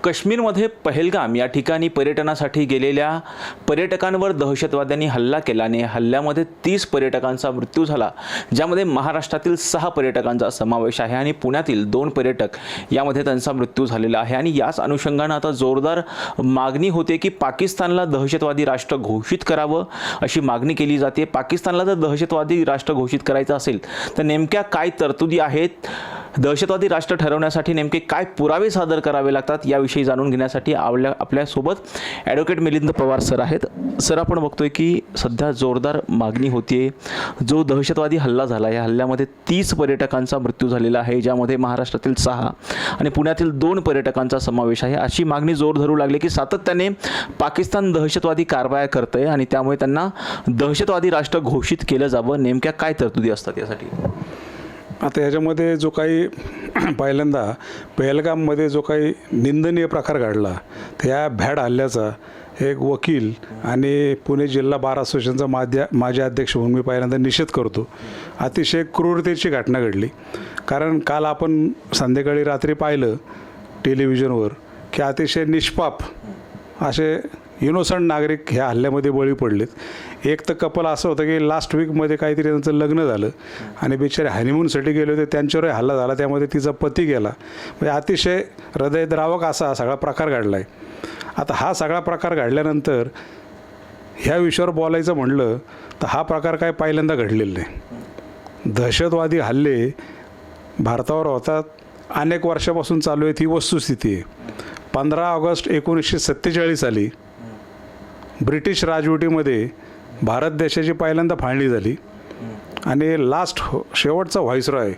काश्मीरमध्ये पहलगाम या ठिकाणी पर्यटनासाठी गेलेल्या पर्यटकांवर दहशतवाद्यांनी हल्ला केल्याने हल्ल्यामध्ये 30 पर्यटकांचा मृत्यू झाला, ज्यामध्ये महाराष्ट्रातील 6 पर्यटकांचा समावेश आहे आणि पुण्यातील 2 पर्यटक यामध्ये त्यांचा मृत्यू झालेला आहे। आणि याच अनुषंगाने आता जोरदार मागणी होते की पाकिस्तानला दहशतवादी राष्ट्र घोषित करावं अशी मागणी केली जाते। पाकिस्तानला जर दहशतवादी राष्ट्र घोषित करायचं असेल तर नेमक्या काय तरतुदी आहेत, दहशतवादी राष्ट्र ठरवण्यासाठी नेमके काय पुरावे सादर करावे लागतात याविषयी जाणून घेण्यासाठी आपल्यासोबत ॲडव्होकेट मिलिंद पवार सर आहेत। सर, आपण बघतोय की सध्या जोरदार मागणी होतीये। जो दहशतवादी हल्ला झाला या हल्ल्यामध्ये 30 पर्यटकांचा मृत्यू झालेला आहे, ज्यामध्ये महाराष्ट्रातील 6 आणि पुण्यातील 2 पर्यटकांचा समावेश आहे। अशी मागणी जोर धरू लागली की सातत्याने पाकिस्तान दहशतवादी कारवाया करतंय आणि त्यामुळे त्यांना दहशतवादी राष्ट्र घोषित केलं जावं। नेमक्या काय तरतुदी असतात यासाठी? आता याच्यामध्ये जो काही पहिल्यांदा पहलगाममध्ये जो काही निंदनीय प्रकार घडला, त्या भ्याड हल्ल्याचा एक वकील आणि पुणे जिल्हा बार असोसिएशनचा माजी अध्यक्ष म्हणून मी पहिल्यांदा निषेध करतो। अतिशय क्रूरतेची घटना घडली। कारण काल आपण संध्याकाळी रात्री पाहिलं टेलिव्हिजनवर की अतिशय निष्पाप असे इनोसंट नागरिक ह्या हल्ल्यामध्ये बळी पडलेत। एक तर कपल असं होतं की लास्ट वीकमध्ये काहीतरी त्यांचं लग्न झालं आणि बिचारे हनीमूनसाठी गेले होते, त्यांच्यावरही हल्ला झाला, त्यामध्ये तिचा पती गेला। म्हणजे अतिशय हृदयद्रावक असा सगळा प्रकार घडला आहे। आता हा सगळा प्रकार घडल्यानंतर ह्या विषयावर बोलायचं म्हणलं तर हा प्रकार काय पहिल्यांदा घडलेला नाही। दहशतवादी हल्ले भारतावर होतात, अनेक वर्षापासून चालू आहेत, ही वस्तुस्थिती आहे। 15 ऑगस्ट 1947 साली ब्रिटिश राजवटीमध्ये भारत देशाची पहिल्यांदा फाळणी झाली आणि शेवटचा व्हाईसरॉय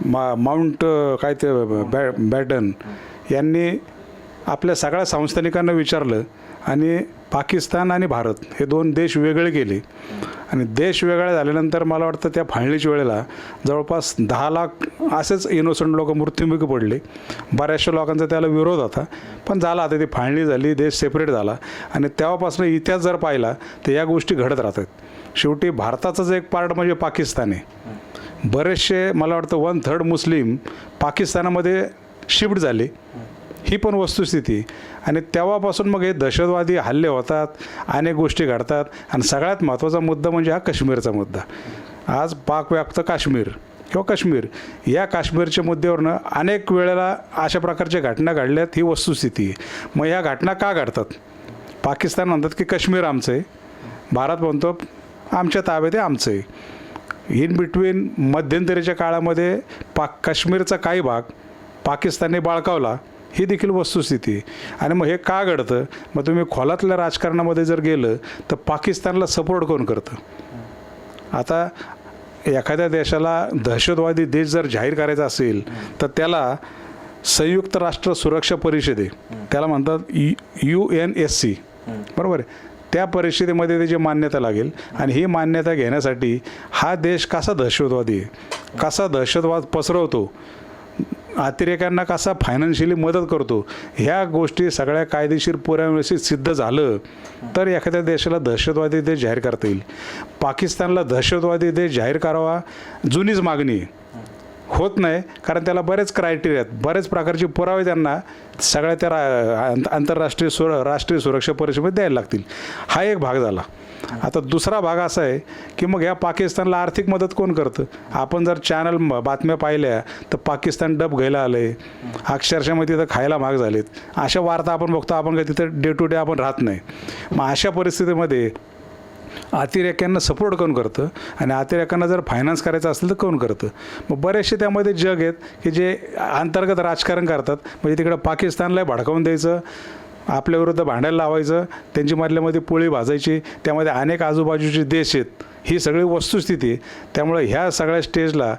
माउंट बॅटन यांनी आपल्या सगळ्या संस्थानिकांना विचारलं आणि पाकिस्तान आणि भारत हे 2 देश वेगळे केले। आणि देश वेगळे झाल्यानंतर मला वाटतं त्या फाळणीच्या वेळेला जवळपास 10 लाख असेच इनोसंट लोक मृत्युमुखी पडले। बऱ्याचशा लोकांचा त्याला विरोध होता, पण झाला। आता ती फाळणी झाली, देश सेपरेट झाला आणि तेव्हापासून इतिहास जर पाहिला तर या गोष्टी घडत राहतात। शेवटी भारताचाच एक पार्ट म्हणजे पाकिस्तान आहे। बरेचसे मला वाटतं 1/3 मुस्लिम पाकिस्तानामध्ये शिफ्ट झाले, ही पण वस्तुस्थिती। आणि तेव्हापासून मग हे दहशतवादी हल्ले होतात, अनेक गोष्टी घडतात आणि सगळ्यात महत्त्वाचा मुद्दा म्हणजे हा काश्मीरचा मुद्दा। आज पाकव्याप्त काश्मीर किंवा काश्मीर या काश्मीरच्या मुद्द्यावरनं अनेक वेळेला अशा प्रकारच्या घटना घडल्यात, ही वस्तुस्थिती आहे। मग या घटना का घडतात? पाकिस्तान म्हणतात की काश्मीर आमचं आहे, भारत म्हणतो आमच्या ताब्यात आहे, आमचं आहे। इन बिटवीन मध्यंतरीच्या काळामध्ये काश्मीरचा काही भाग पाकिस्तानने बाळकावला, ही देखील वस्तुस्थिती आहे। आणि मग हे का घडतं? मग तुम्ही खोलातल्या राजकारणामध्ये जर गेलं तर पाकिस्तानला सपोर्ट कोण करतं? आता एखाद्या देशाला दहशतवादी देश जर जाहीर करायचा असेल तर त्याला संयुक्त राष्ट्र सुरक्षा परिषद आहे, त्याला म्हणतात UNSC, बरोबर आहे। त्या परिषदेमध्ये त्याची मान्यता लागेल आणि ही मान्यता घेण्यासाठी हा देश कसा दहशतवादी आहे, कसा दहशतवाद पसरवतो, अतिरेक्यांना कसा फायनान्शियली मदत करतो, ह्या गोष्टी सगळ्या कायदेशीर पुराव्याशी सिद्ध झालं तर एखाद्या देशाला दहशतवादी देश जाहीर करता येईल। पाकिस्तानला दहशतवादी देश जाहीर करावा जुनीच मागणी होत नाही, कारण त्याला बरेच क्रायटेरिया आहेत, बरेच प्रकारचे पुरावे त्यांना सगळ्या त्या आंतरराष्ट्रीय राष्ट्रीय सुरक्षा परिषदेमध्ये द्यायला लागतील। हा एक भाग झाला। आता दुसरा भाग असा आहे की मग ह्या पाकिस्तानला आर्थिक मदत कोण करतं? आपण जर चॅनल बातम्या पाहिल्या तर पाकिस्तान डब घ्यायला आलं आहे, अक्षरशः मग तिथं खायला महाग झालेत, अशा वार्ता आपण बघतो। आपण काय तिथं डे टू डे आपण राहत नाही। मग अशा परिस्थितीमध्ये अतिरेक्यांना सपोर्ट कोण करतं आणि अतिरेक्यांना जर फायनान्स करायचं असेल तर कोण करतं? मग बरेचसे त्यामध्ये जग आहेत की जे अंतर्गत राजकारण करतात, म्हणजे तिकडं पाकिस्तानलाही भडकावून द्यायचं, आपल्याविरुद्ध भांडायला लावायचं, त्यांची मधल्यामध्ये पोळी भाजायची, त्यामध्ये अनेक आजूबाजूचे देश आहेत, ही सगळी वस्तुस्थिती आहे। त्यामुळे ह्या सगळ्या स्टेजला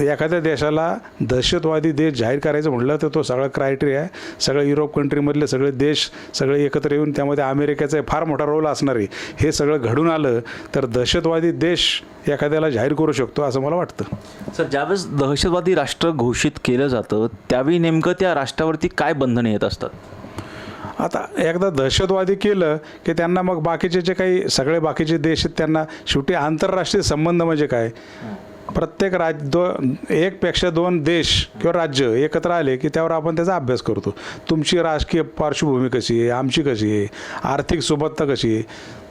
एखाद्या देशाला दहशतवादी देश जाहीर करायचं म्हटलं तर तो सगळा क्रायटेरिया आहे, सगळे युरोप कंट्रीमधले सगळे देश सगळे एकत्र येऊन, त्यामध्ये अमेरिकेचा फार मोठा रोल असणार आहे। हे सगळं घडून आलं तर दहशतवादी देश एखाद्याला जाहीर करू शकतो असं मला वाटतं। सर, ज्यावेळेस दहशतवादी राष्ट्र घोषित केलं जातं त्यावेळी नेमकं त्या राष्ट्रावरती काय बंधने येत असतात? आता एकदा दहशतवादी केलं की त्यांना मग बाकीचे जे काही सगळे बाकीचे देश आहेत त्यांना शेवटी आंतरराष्ट्रीय संबंध म्हणजे काय, प्रत्येक एकपेक्षा दोन देश किंवा राज्य एकत्र आले की त्यावर आपण त्याचा अभ्यास करतो. तुमची राजकीय पार्श्वभूमी कशी आहे, आमची कशी आहे, आर्थिक सुबत्ता कशी आहे,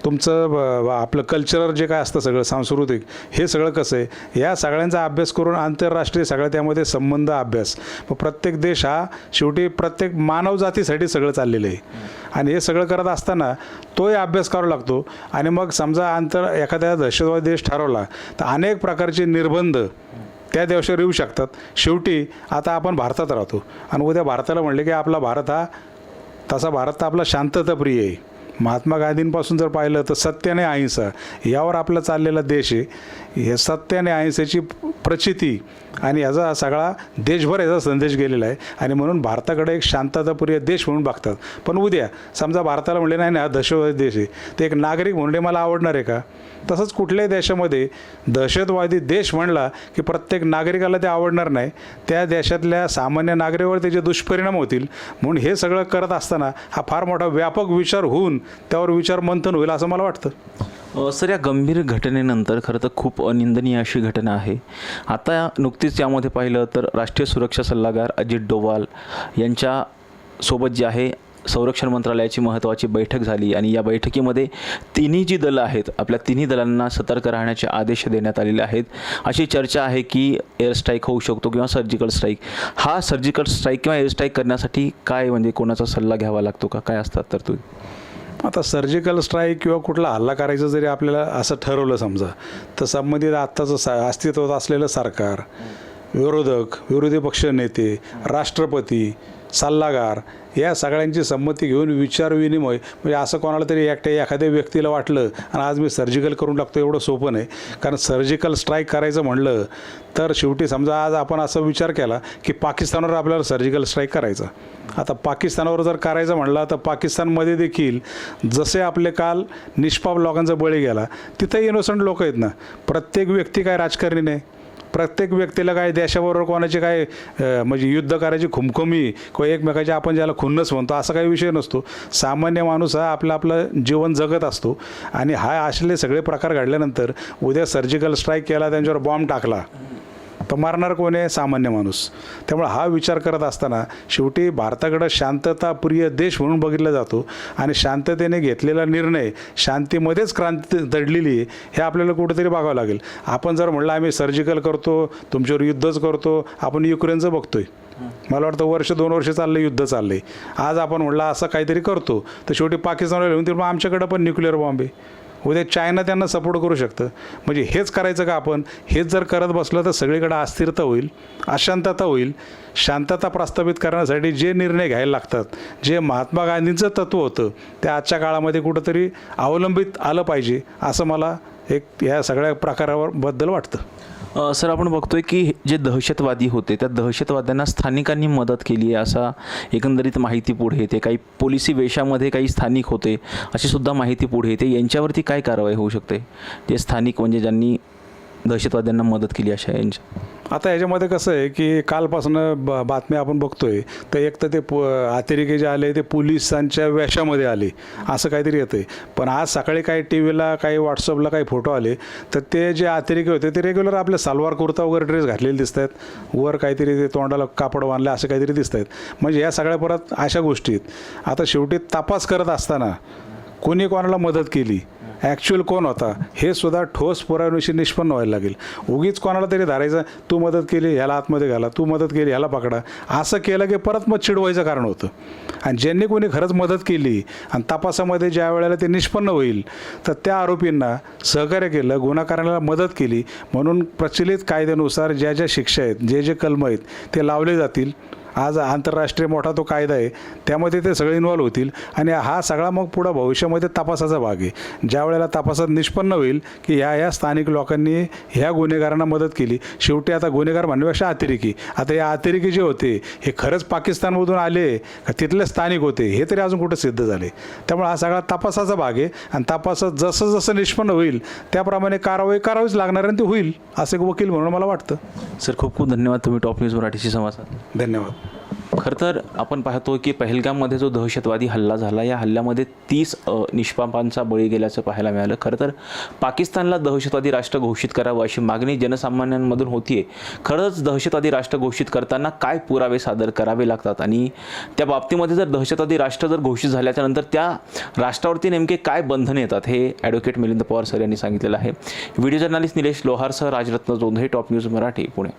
तुमचं आपलं कल्चरल जे काय असतं सगळं सांस्कृतिक, हे सगळं कसं आहे, या सगळ्यांचा अभ्यास करून आंतरराष्ट्रीय सगळं त्यामध्ये संबंध अभ्यास. मग प्रत्येक देश हा शेवटी प्रत्येक मानवजातीसाठी सगळं चाललेलं आहे आणि हे सगळं करत असताना तोही अभ्यास करावा लागतो. आणि मग समजा एखाद्या दहशतवादी देश ठरवला तर अनेक प्रकारचे निर्बंध त्या देशावर येऊ शकतात. शेवटी आता आपण भारतात राहतो आणि उद्या भारताला म्हणले की आपला भारत हा तसा भारत तर आपला शांतताप्रिय आहे. महात्मा गांधींपासून जर पाहिलं तर सत्य आणि अहिंसा यावर आपला चाललेला देश आहे. हे सत्य आणि अहिंसेची प्रचिती आणि याचा सगळा देशभर याचा संदेश गेलेला आहे आणि म्हणून भारताकडे एक शांतताप्रिय देश म्हणून बघतात. पण उद्या समजा भारताला म्हणले नाही ना हा दहशतवादी देश आहे, ते एक नागरिक म्हणणे मला आवडणार आहे का? तसंच कुठल्याही देशामध्ये दहशतवादी देश म्हणला की प्रत्येक नागरिकाला ते आवडणार नाही. त्या देशातल्या सामान्य नागरिकावर त्याचे दुष्परिणाम होतील. म्हणून हे सगळं करत असताना हा फार मोठा व्यापक विचार होऊन त्यावर विचार मंथन होईल असं मला वाटतं. सर, या गंभीर घटनेनंतर खरं तर खूप अनिंदनीय अशी घटना आहे. आता नुकतीच यामध्ये पाहिलं तर राष्ट्रीय सुरक्षा सल्लागार अजित डोवाल यांच्यासोबत जे आहे संरक्षण मंत्रालयाची महत्त्वाची बैठक झाली आणि या बैठकीमध्ये तिन्ही जी दलं आहेत आपल्या तिन्ही दलांना सतर्क राहण्याचे आदेश देण्यात आलेले आहेत. अशी चर्चा आहे की एअर स्ट्राईक होऊ शकतो किंवा सर्जिकल स्ट्राईक. हा सर्जिकल स्ट्राईक किंवा एअर स्ट्राईक करण्यासाठी काय म्हणजे कोणाचा सल्ला घ्यावा लागतो का, काय असतात तरतुदी? आता सर्जिकल स्ट्राईक किंवा कुठला हल्ला करायचं जरी आपल्याला असं ठरवलं समजा तर संबंधित आत्ताचं अस्तित्वात असलेलं सरकार, विरोधी पक्ष नेते, राष्ट्रपती, सल्लागार या सगळ्यांची संमती घेऊन विचारविनिमय म्हणजे असं कोणाला तरी एखाद्या व्यक्तीला वाटलं आणि आज मी सर्जिकल करून टाकतो एवढं सोपं नाही. कारण सर्जिकल स्ट्राईक करायचं म्हणलं तर शेवटी समजा आज आपण असा विचार केला की पाकिस्तानवर आपल्याला सर्जिकल स्ट्राईक करायचा. आता पाकिस्तानावर जर करायचं म्हणलं तर पाकिस्तानमध्ये देखील जसे आपले काल निष्पाप लोकांचा बळी गेला तिथंही इनोसंट लोक आहेत ना. प्रत्येक व्यक्ती काय राजकारणी नाही. प्रत्येक व्यक्तीला काय देशाबरोबर कोणाची काय म्हणजे युद्ध करायची खुमखुमी किंवा एकमेकाची आपण ज्याला खुन्नस म्हणतो असा काही विषय नसतो. सामान्य माणूस हा आपलं जीवन जगत असतो आणि हा असले सगळे प्रकार घडल्यानंतर उद्या सर्जिकल स्ट्राईक केला, त्यांच्यावर बॉम्ब टाकला तर मारणार कोण आहे? सामान्य माणूस. त्यामुळे हा विचार करत असताना शेवटी भारताकडं शांतताप्रिय देश म्हणून बघितला जातो आणि शांततेने घेतलेला निर्णय शांतीमध्येच क्रांती दडलेली आहे हे आपल्याला कुठेतरी बघावं लागेल. आपण जर म्हणलं आम्ही सर्जिकल करतो, तुमच्यावर युद्धच करतो, आपण युक्रेनचं बघतोय, मला वाटतं 1-2 वर्ष चाललं युद्ध चाललंय. आज आपण म्हणलं असं काहीतरी करतो तर शेवटी पाकिस्तानला लिहून मग आमच्याकडं पण न्यूक्लिअर बॉम्ब आहे. उद्या चायना त्यांना सपोर्ट करू शकतं. म्हणजे हेच करायचं का आपण? हेच जर करत बसलं तर सगळीकडे अस्थिरता होईल, अशांतता होईल. शांतता प्रस्थापित करण्यासाठी जे निर्णय घ्यायला लागतात, जे महात्मा गांधींचं तत्त्व होतं ते आजच्या काळामध्ये कुठंतरी अवलंबित आलं पाहिजे असं मला या सगळ्या प्रकाराबद्दल वाटतं. सर, आपण बघतोय की जे दहशतवादी होते त्या दहशतवाद्यांना स्थानिकांनी मदत केली आहे असा एकंदरीत माहिती पुढे येते. काही पोलिसी वेशामध्ये काही स्थानिक होते अशी सुद्धा माहिती पुढे येते. यांच्यावरती काय कारवाई होऊ शकते, जे स्थानिक म्हणजे ज्यांनी दहशतवाद्यांना मदत केली अशा यांच्या? आता याच्यामध्ये कसं आहे की कालपासून बातम्या आपण बघतोय तर एक तर ते अतिरेकी जे आले ते पोलिसांच्या वेशामध्ये आले असं काहीतरी येतं आहे. पण आज सकाळी काही टी व्हीला काही व्हॉट्सअपला काही फोटो आले तर ते जे अतिरेकी होते ते रेग्युलर आपले सलवार कुर्ता वगैरे ड्रेस घातलेले दिसत आहेत, वर काहीतरी ते तोंडाला कापड बांधले असे काहीतरी दिसत आहेत. म्हणजे या सगळ्या परत अशा गोष्टी आहेत. आता शेवटी तपास करत असताना कोणी कोणाला मदत केली, ॲक्च्युअल कोण होता हे सुद्धा ठोस पुराव्याविषयी निष्पन्न व्हायला लागेल. उगीच कोणाला तरी धरायचं, तू मदत केली ह्याला आतमध्ये घाला, तू मदत केली ह्याला पकडा, असं केलं की परत मग चिडवायचं कारण होतं. आणि ज्यांनी कोणी खरंच मदत केली आणि तपासामध्ये ज्या वेळेला ते निष्पन्न होईल तर त्या आरोपींना सहकार्य केलं, गुन्हेगारांना मदत केली म्हणून प्रचलित कायद्यानुसार ज्या ज्या शिक्षा आहेत, जे जे कलम आहेत ते लावले जातील. आज आंतरराष्ट्रीय मोठा तो कायदा आहे त्यामध्ये ते सगळे इन्व्हॉल्व होतील आणि हा सगळा मग पुढं भविष्यामध्ये तपासाचा भाग आहे. ज्या वेळेला तपासात निष्पन्न होईल की ह्या स्थानिक लोकांनी ह्या गुन्हेगारांना मदत केली. शेवटी आता गुन्हेगार म्हणण्यापेक्षा अतिरेकी, आता या अतिरेकी जे होते हे खरंच पाकिस्तानमधून आले का तिथले स्थानिक होते हे तरी अजून कुठं सिद्ध झाले. त्यामुळे हा सगळा तपासाचा भाग आहे आणि तपासात जसं जसं निष्पन्न होईल त्याप्रमाणे कारवाई करावीच लागणार आणि ती होईल असं एक वकील म्हणून मला वाटतं. सर, खूप खूप धन्यवाद. तुम्ही टॉप न्यूज मराठीशी संवाद साधला. धन्यवाद. खरं तर आपण पाहतो की पहलगाममध्ये जो दहशतवादी हल्ला झाला, या हल्ल्यामध्ये 30 निष्पापांचा बळी गेल्याचं पाहायला मिळालं. खरं तर पाकिस्तानला दहशतवादी राष्ट्र घोषित करावं अशी मागणी जनसामान्यांमधून होतीये. खरंच दहशतवादी राष्ट्र घोषित करताना काय पुरावे सादर करावे लागतात आणि त्या बाबतीमध्ये जर दहशतवादी राष्ट्र जर घोषित झाल्याच्या नंतर त्या राष्ट्रावरती नेमके काय बंधने येतात हे ॲडव्होकेट मिलिंद पवार सर यांनी सांगितलेलं आहे. व्हिडिओ जर्नलिस्ट निलेश लोहारसह राजरत्न जोंधळे, टॉप न्यूज मराठी, पुणे.